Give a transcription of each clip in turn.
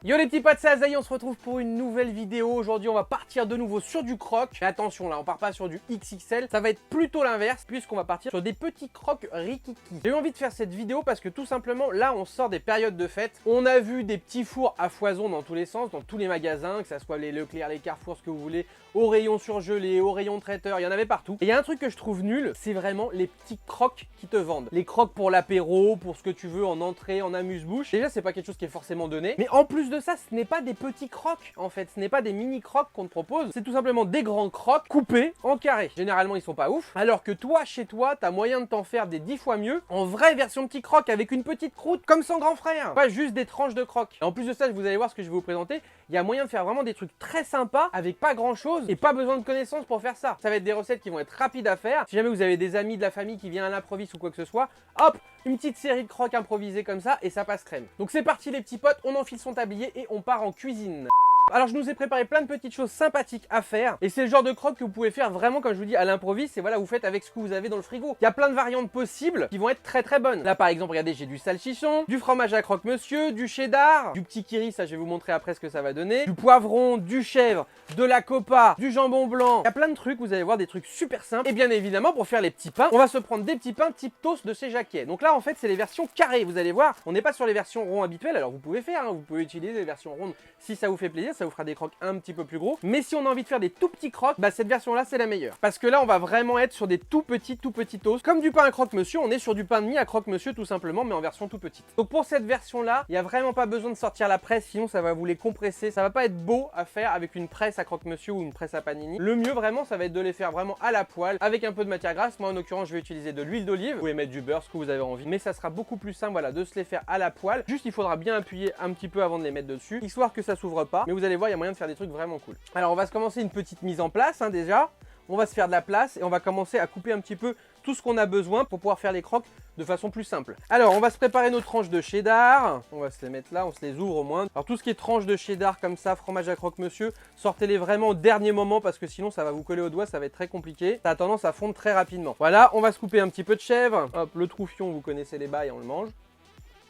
Yo les petits potes, c'est Azaï, on se retrouve pour une nouvelle vidéo. Aujourd'hui on va partir de nouveau sur du croc. Mais attention là, on part pas sur du XXL, ça va être plutôt l'inverse puisqu'on va partir sur des petits crocs rikiki. J'ai eu envie de faire cette vidéo parce que tout simplement là on sort des périodes de fête. On a vu des petits fours à foison dans tous les sens, dans tous les magasins, que ça soit les Leclerc, les Carrefour, ce que vous voulez, au rayon surgelé, au rayon traiteur, il y en avait partout. Et il y a un truc que je trouve nul, c'est vraiment les petits crocs qui te vendent. Les crocs pour l'apéro, pour ce que tu veux en entrée, en amuse-bouche. Déjà c'est pas quelque chose qui est forcément donné, mais en plus de ça, ce n'est pas des petits crocs en fait, ce n'est pas des mini crocs qu'on te propose, c'est tout simplement des grands crocs coupés en carré. Généralement ils sont pas ouf, alors que toi chez toi t'as moyen de t'en faire des 10 fois mieux en vraie version petit croc avec une petite croûte comme son grand frère, pas juste des tranches de crocs. Et en plus de ça, vous allez voir ce que je vais vous présenter, il y a moyen de faire vraiment des trucs très sympas avec pas grand chose et pas besoin de connaissances pour faire ça. Ça va être des recettes qui vont être rapides à faire. Si jamais vous avez des amis de la famille qui viennent à l'improviste ou quoi que ce soit, hop, une petite série de crocs improvisés comme ça et ça passe crème. Donc c'est parti les petits potes, on enfile son tablier et on part en cuisine. Alors je nous ai préparé plein de petites choses sympathiques à faire et c'est le genre de crocs que vous pouvez faire vraiment comme je vous dis à l'improviste et voilà vous faites avec ce que vous avez dans le frigo. Il y a plein de variantes possibles qui vont être très bonnes. Là par exemple regardez j'ai du salchichon, du fromage à croque-monsieur, du cheddar, du petit kiri, ça je vais vous montrer après ce que ça va donner, du poivron, du chèvre, de la copa, du jambon blanc. Il y a plein de trucs, vous allez voir des trucs super simples et bien évidemment pour faire les petits pains, on va se prendre des petits pains type toast de chez Jacquet. Donc là en fait c'est les versions carrées, vous allez voir, on n'est pas sur les versions rondes habituelles, alors vous pouvez faire, vous pouvez utiliser les versions rondes si ça vous fait plaisir, ça vous fera des crocs un petit peu plus gros. Mais si on a envie de faire des tout petits crocs, bah cette version là c'est la meilleure. Parce que là on va vraiment être sur des tout petits toasts. Comme du pain à croque-monsieur, on est sur du pain de mie à croque-monsieur tout simplement, mais en version tout petite. Donc pour cette version là, il n'y a vraiment pas besoin de sortir la presse, sinon ça va vous les compresser. Ça va pas être beau à faire avec une presse à croque-monsieur ou une presse à panini. Le mieux vraiment ça va être de les faire vraiment à la poêle avec un peu de matière grasse. Moi en l'occurrence je vais utiliser de l'huile d'olive. Vous pouvez mettre du beurre, ce que vous avez envie. Mais ça sera beaucoup plus simple voilà, de se les faire à la poêle. Juste il faudra bien appuyer un petit peu avant de les mettre dessus, histoire que ça s'ouvre pas. Mais vous allez voir, il y a moyen de faire des trucs vraiment cool. Alors on va se commencer une petite mise en place déjà. On va se faire de la place et on va commencer à couper un petit peu tout ce qu'on a besoin pour pouvoir faire les crocs de façon plus simple. Alors on va se préparer nos tranches de cheddar. On va se les mettre là, on se les ouvre au moins. Alors tout ce qui est tranches de cheddar comme ça, fromage à croque-monsieur, sortez-les vraiment au dernier moment parce que sinon ça va vous coller au doigt, ça va être très compliqué. Ça a tendance à fondre très rapidement. Voilà, on va se couper un petit peu de chèvre. Hop, le troufion, vous connaissez les bails, on le mange.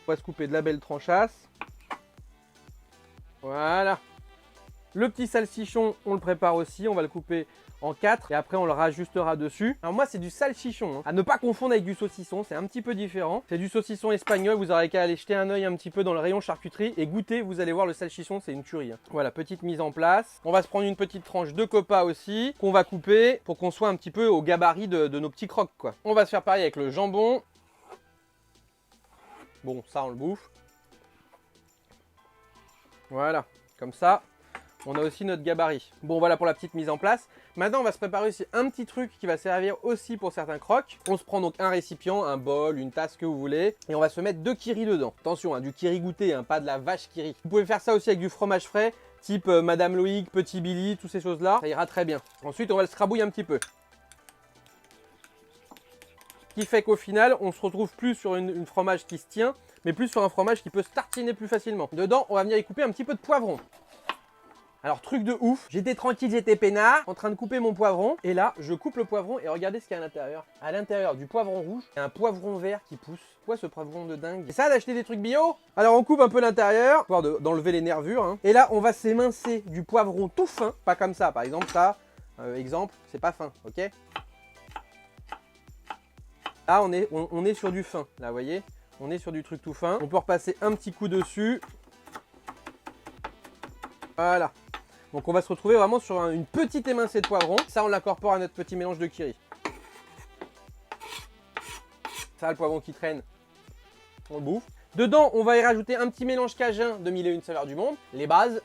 On va se couper de la belle tranchasse. Voilà. Le petit salchichon, on le prépare aussi, on va le couper en 4 et après on le rajustera dessus. Alors moi c'est du salchichon, à ne pas confondre avec du saucisson, c'est un petit peu différent. C'est du saucisson espagnol, vous aurez qu'à aller jeter un œil un petit peu dans le rayon charcuterie et goûter, vous allez voir le salchichon c'est une tuerie. Voilà, petite mise en place. On va se prendre une petite tranche de copa aussi, qu'on va couper pour qu'on soit un petit peu au gabarit de nos petits crocs quoi. On va se faire pareil avec le jambon. Bon, ça on le bouffe. Voilà, comme ça. On a aussi notre gabarit. Bon voilà pour la petite mise en place. Maintenant on va se préparer aussi un petit truc qui va servir aussi pour certains crocs. On se prend donc un récipient, un bol, une tasse que vous voulez. Et on va se mettre 2 kiri dedans. Attention, du kiri goûté, pas de la vache kiri. Vous pouvez faire ça aussi avec du fromage frais, type Madame Loïc, Petit Billy, toutes ces choses là. Ça ira très bien. Ensuite on va le scrabouiller un petit peu. Ce qui fait qu'au final on se retrouve plus sur une fromage qui se tient, mais plus sur un fromage qui peut se tartiner plus facilement. Dedans on va venir y couper un petit peu de poivron. Alors truc de ouf, j'étais tranquille, j'étais peinard, en train de couper mon poivron. Et là, je coupe le poivron et regardez ce qu'il y a à l'intérieur. À l'intérieur du poivron rouge, il y a un poivron vert qui pousse. Quoi ce poivron de dingue? C'est ça d'acheter des trucs bio? Alors on coupe un peu l'intérieur, histoire d'enlever les nervures. Et là, on va s'émincer du poivron tout fin, pas comme ça. Par exemple ça, exemple, c'est pas fin, ok? Là, on est sur du fin, là, vous voyez? On est sur du truc tout fin. On peut repasser un petit coup dessus. Voilà. Donc on va se retrouver vraiment sur une petite émincée de poivron. Ça on l'incorpore à notre petit mélange de kiri. Ça le poivron qui traîne, on le bouffe. Dedans on va y rajouter un petit mélange cajun de 1001 saveurs du monde, les bases.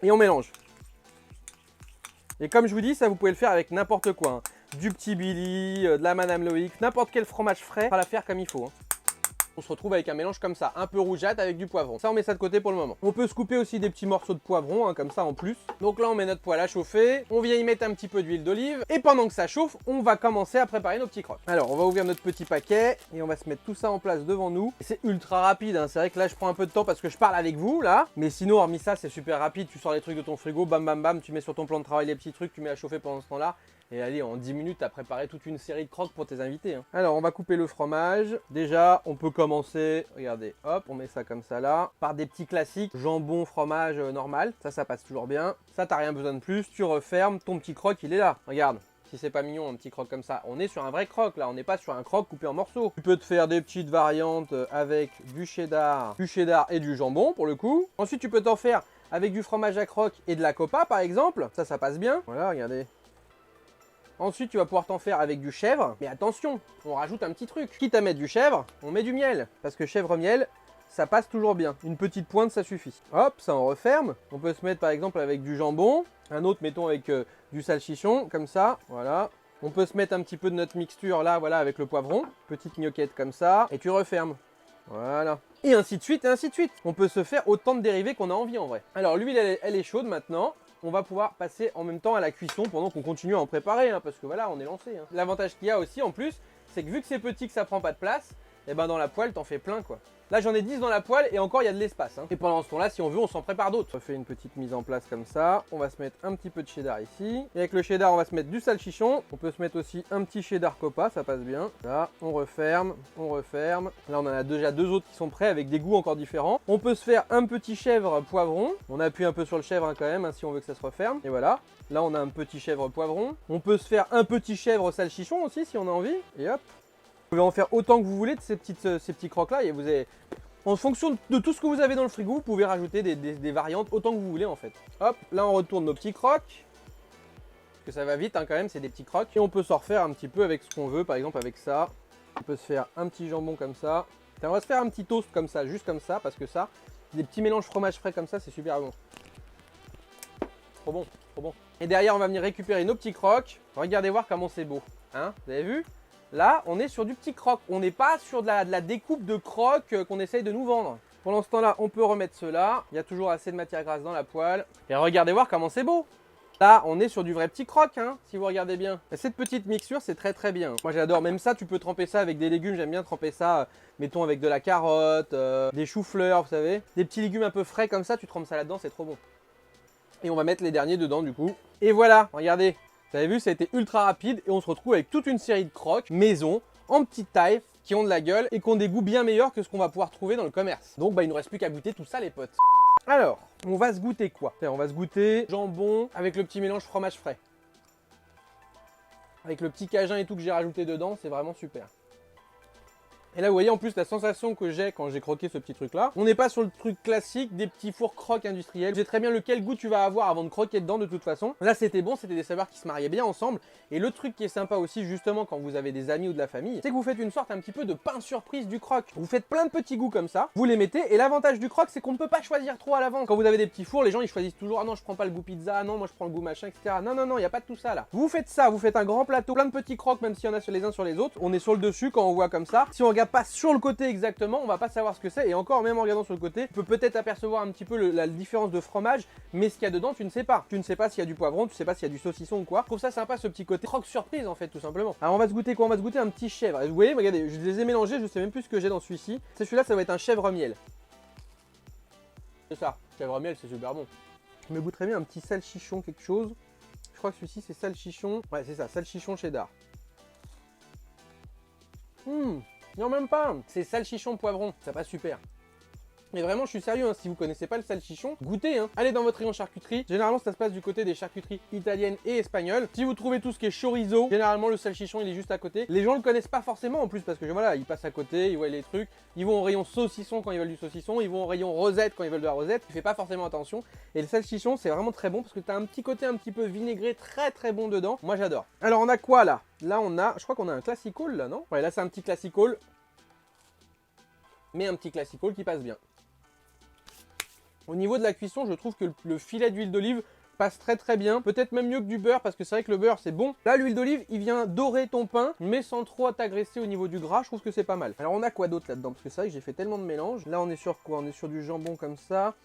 Et on mélange. Et comme je vous dis, ça vous pouvez le faire avec n'importe quoi. Du Petit Billy, de la Madame Loïc, n'importe quel fromage frais, on va la faire comme il faut. On se retrouve avec un mélange comme ça, un peu rougeâtre avec du poivron. Ça, on met ça de côté pour le moment. On peut se couper aussi des petits morceaux de poivron, comme ça en plus. Donc là, on met notre poêle à chauffer. On vient y mettre un petit peu d'huile d'olive. Et pendant que ça chauffe, on va commencer à préparer nos petits crocs. Alors, on va ouvrir notre petit paquet et on va se mettre tout ça en place devant nous. C'est ultra rapide, C'est vrai que là, je prends un peu de temps parce que je parle avec vous, là. Mais sinon, hormis ça, c'est super rapide. Tu sors les trucs de ton frigo, bam, bam, bam. Tu mets sur ton plan de travail les petits trucs, tu mets à chauffer pendant ce temps-là. Et allez, en 10 minutes, t'as préparé toute une série de croques pour tes invités. Hein. Alors, on va couper le fromage. Déjà, on peut commencer, regardez, hop, on met ça comme ça là, par des petits classiques, jambon, fromage normal. Ça passe toujours bien. Ça, t'as rien besoin de plus. Tu refermes, ton petit croque, il est là. Regarde. Si c'est pas mignon, un petit croque comme ça. On est sur un vrai croque là, on n'est pas sur un croque coupé en morceaux. Tu peux te faire des petites variantes avec du cheddar et du jambon pour le coup. Ensuite, tu peux t'en faire avec du fromage à croque et de la copa par exemple. Ça passe bien. Voilà, regardez. Ensuite, tu vas pouvoir t'en faire avec du chèvre. Mais attention, on rajoute un petit truc. Quitte à mettre du chèvre, on met du miel. Parce que chèvre-miel, ça passe toujours bien. Une petite pointe, ça suffit. Hop, ça on referme. On peut se mettre par exemple avec du jambon. Un autre, mettons avec du salchichon, comme ça. Voilà. On peut se mettre un petit peu de notre mixture là, voilà, avec le poivron. Petite gnocchette comme ça. Et tu refermes. Voilà. Et ainsi de suite, et ainsi de suite. On peut se faire autant de dérivés qu'on a envie en vrai. Alors l'huile, elle est chaude maintenant. On va pouvoir passer en même temps à la cuisson pendant qu'on continue à en préparer, hein, parce que voilà, on est lancé. Hein. L'avantage qu'il y a aussi en plus, c'est que vu que c'est petit, que ça prend pas de place, et ben dans la poêle, t'en fais plein quoi. Là, j'en ai 10 dans la poêle et encore, il y a de l'espace. Hein. Et pendant ce temps-là, si on veut, on s'en prépare d'autres. On fait une petite mise en place comme ça. On va se mettre un petit peu de cheddar ici. Et avec le cheddar, on va se mettre du salchichon. On peut se mettre aussi un petit cheddar copa, ça passe bien. Là, on referme, on referme. Là, on en a déjà deux autres qui sont prêts avec des goûts encore différents. On peut se faire un petit chèvre poivron. On appuie un peu sur le chèvre hein, quand même, hein, si on veut que ça se referme. Et voilà. Là, on a un petit chèvre poivron. On peut se faire un petit chèvre salchichon aussi, si on a envie. Et hop. Vous pouvez en faire autant que vous voulez de ces petits croques là et vous avez, en fonction de tout ce que vous avez dans le frigo, vous pouvez rajouter des variantes autant que vous voulez en fait. Hop, là on retourne nos petits croques, parce que ça va vite hein, quand même, c'est des petits croques. Et on peut s'en refaire un petit peu avec ce qu'on veut, par exemple avec ça. On peut se faire un petit jambon comme ça. Et on va se faire un petit toast comme ça, juste comme ça, parce que ça, des petits mélanges fromage frais comme ça, c'est super bon. Trop bon, trop bon. Et derrière on va venir récupérer nos petits croques. Regardez voir comment c'est beau, hein, vous avez vu? Là, on est sur du petit croque. On n'est pas sur de la découpe de croque qu'on essaye de nous vendre. Pendant ce temps-là, on peut remettre cela. Il y a toujours assez de matière grasse dans la poêle. Et regardez voir comment c'est beau. Là, on est sur du vrai petit croque, hein, si vous regardez bien. Et cette petite mixture, c'est très très bien. Moi, j'adore. Même ça, tu peux tremper ça avec des légumes. J'aime bien tremper ça, mettons, avec de la carotte, des choux-fleurs, vous savez. Des petits légumes un peu frais comme ça, tu trempes ça là-dedans, c'est trop bon. Et on va mettre les derniers dedans, du coup. Et voilà, regardez. Vous avez vu, ça a été ultra rapide et on se retrouve avec toute une série de croques maison, en petite taille, qui ont de la gueule et qui ont des goûts bien meilleurs que ce qu'on va pouvoir trouver dans le commerce. Donc bah, il ne nous reste plus qu'à goûter tout ça les potes. Alors, on va se goûter quoi? On va se goûter jambon avec le petit mélange fromage frais. Avec le petit cajun et tout que j'ai rajouté dedans, c'est vraiment super. Et là, vous voyez en plus la sensation que j'ai quand j'ai croqué ce petit truc-là. On n'est pas sur le truc classique des petits fours croques industriels. Je sais très bien lequel goût tu vas avoir avant de croquer dedans de toute façon. Là, c'était bon, c'était des saveurs qui se mariaient bien ensemble. Et le truc qui est sympa aussi, justement, quand vous avez des amis ou de la famille, c'est que vous faites une sorte un petit peu de pain surprise du croque. Vous faites plein de petits goûts comme ça, vous les mettez. Et l'avantage du croque, c'est qu'on ne peut pas choisir trop à l'avance. Quand vous avez des petits fours, les gens ils choisissent toujours, ah non, je prends pas le goût pizza, non, moi je prends le goût machin, etc. Non, non, non, il n'y a pas de tout ça là. Vous faites ça, vous faites un grand plateau, plein de petits croques, même s'il y en a sur les uns sur les autres. On est sur le dessus quand on voit comme ça. Si on regarde pas sur le côté exactement, on va pas savoir ce que c'est. Et encore, même en regardant sur le côté, tu peux peut-être apercevoir un petit peu la différence de fromage, mais ce qu'il y a dedans, tu ne sais pas. Tu ne sais pas s'il y a du poivron, tu sais pas s'il y a du saucisson ou quoi. Je trouve ça sympa ce petit côté croque surprise en fait, tout simplement. Alors on va se goûter quoi? On va se goûter un petit chèvre. Et vous voyez, regardez, je les ai mélangés, je sais même plus ce que j'ai dans celui-ci. C'est celui-là, ça va être un chèvre miel. C'est ça, chèvre miel, c'est super bon. Je me goûterais bien un petit salchichon, quelque chose. Je crois que celui-ci c'est salchichon. Ouais, c'est ça, salchichon cheddar. Non, même pas, c'est salchichon poivron, ça passe super. Mais vraiment, je suis sérieux, hein, si vous connaissez pas le salchichon, goûtez, hein. Allez dans votre rayon charcuterie. Généralement, ça se passe du côté des charcuteries italiennes et espagnoles. Si vous trouvez tout ce qui est chorizo, généralement, le salchichon, il est juste à côté. Les gens le connaissent pas forcément en plus parce que voilà, ils passent à côté, ils voient les trucs. Ils vont au rayon saucisson quand ils veulent du saucisson. Ils vont au rayon rosette quand ils veulent de la rosette. Tu fais pas forcément attention. Et le salchichon, c'est vraiment très bon parce que tu as un petit côté un petit peu vinaigré, très très bon dedans. Moi, j'adore. Alors, on a quoi là? Là, on a, je crois qu'on a un classical là, non? Ouais, là, c'est un petit classical. Mais un petit classical qui passe bien. Au niveau de la cuisson, je trouve que le filet d'huile d'olive passe très très bien. Peut-être même mieux que du beurre parce que c'est vrai que le beurre c'est bon. Là, l'huile d'olive, il vient dorer ton pain, mais sans trop t'agresser au niveau du gras. Je trouve que c'est pas mal. Alors on a quoi d'autre là-dedans? Parce que c'est vrai que j'ai fait tellement de mélanges. Là, on est sur quoi? On est sur du jambon comme ça.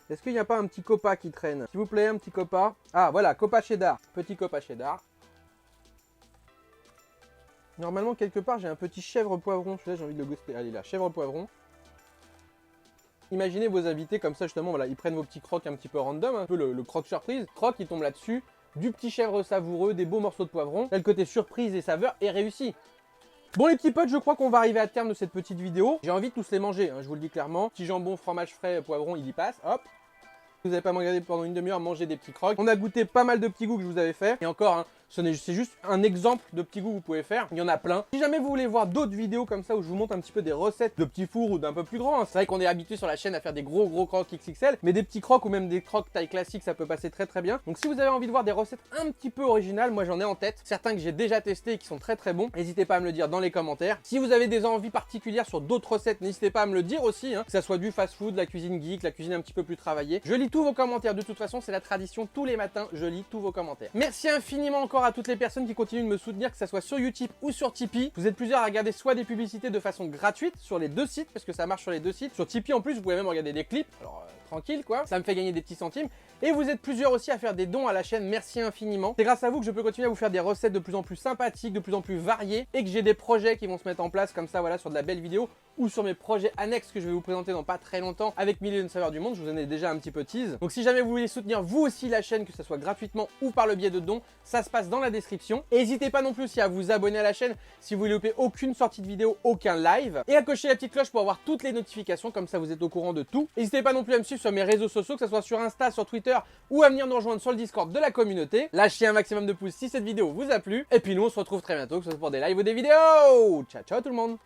Est-ce qu'il n'y a pas un petit copa qui traîne? S'il vous plaît, un petit copa. Ah voilà, copa cheddar. Petit copa cheddar. Normalement, quelque part, j'ai un petit chèvre poivron. Celui-là, j'ai envie de le goûter. Allez là, chèvre poivron. Imaginez vos invités comme ça justement, voilà, ils prennent vos petits crocs un petit peu random, un peu le croque surprise. Croque, il tombe là-dessus. du petit chèvre savoureux, des beaux morceaux de poivron. Là, le côté surprise et saveur est réussi. Bon les petits potes, je crois qu'on va arriver à terme de cette petite vidéo. J'ai envie de tous les manger, hein, je vous le dis clairement. Petit jambon, fromage frais, poivron, il y passe, hop. Vous n'avez pas regardé pendant une demi-heure manger des petits crocs. On a goûté pas mal de petits goûts que je vous avais fait. Et encore, hein, c'est juste un exemple de petits goûts que vous pouvez faire. Il y en a plein. Si jamais vous voulez voir d'autres vidéos comme ça où je vous montre un petit peu des recettes de petits fours ou d'un peu plus grand, hein. C'est vrai qu'on est habitué sur la chaîne à faire des gros crocs XXL, mais des petits crocs ou même des crocs taille classique, ça peut passer très bien. Donc si vous avez envie de voir des recettes un petit peu originales, moi j'en ai en tête. Certains que j'ai déjà testés et qui sont très bons. N'hésitez pas à me le dire dans les commentaires. Si vous avez des envies particulières sur d'autres recettes, n'hésitez pas à me le dire aussi, hein. Que ça soit du fast-food, la cuisine geek, la cuisine un petit peu plus travaillée. Je lis tous vos commentaires. De toute façon, c'est la tradition. Tous les matins, je lis tous vos commentaires. Merci infiniment encore à toutes les personnes qui continuent de me soutenir, que ça soit sur YouTube ou sur Tipeee. Vous êtes plusieurs à regarder soit des publicités de façon gratuite sur les deux sites, parce que ça marche sur les deux sites. Sur Tipeee en plus, vous pouvez même regarder des clips. Alors tranquille quoi, ça me fait gagner des petits centimes. Et vous êtes plusieurs aussi à faire des dons à la chaîne, merci infiniment. C'est grâce à vous que je peux continuer à vous faire des recettes de plus en plus sympathiques, de plus en plus variées, et que j'ai des projets qui vont se mettre en place comme ça, voilà, sur de la belle vidéo, ou sur mes projets annexes que je vais vous présenter dans pas très longtemps avec Mille et une saveurs du monde. Je vous en ai déjà un petit peu tease. Donc si jamais vous voulez soutenir vous aussi la chaîne, que ce soit gratuitement ou par le biais de dons, ça se passe dans la description. Et n'hésitez pas non plus aussi à vous abonner à la chaîne si vous voulez louper aucune sortie de vidéo, aucun live, et à cocher la petite cloche pour avoir toutes les notifications, comme ça vous êtes au courant de tout. N'hésitez pas non plus à me suivre sur mes réseaux sociaux, que ce soit sur Insta, sur Twitter, ou à venir nous rejoindre sur le Discord de la communauté. Lâchez un maximum de pouces si cette vidéo vous a plu, et puis nous on se retrouve très bientôt, que ce soit pour des lives ou des vidéos. Ciao tout le monde.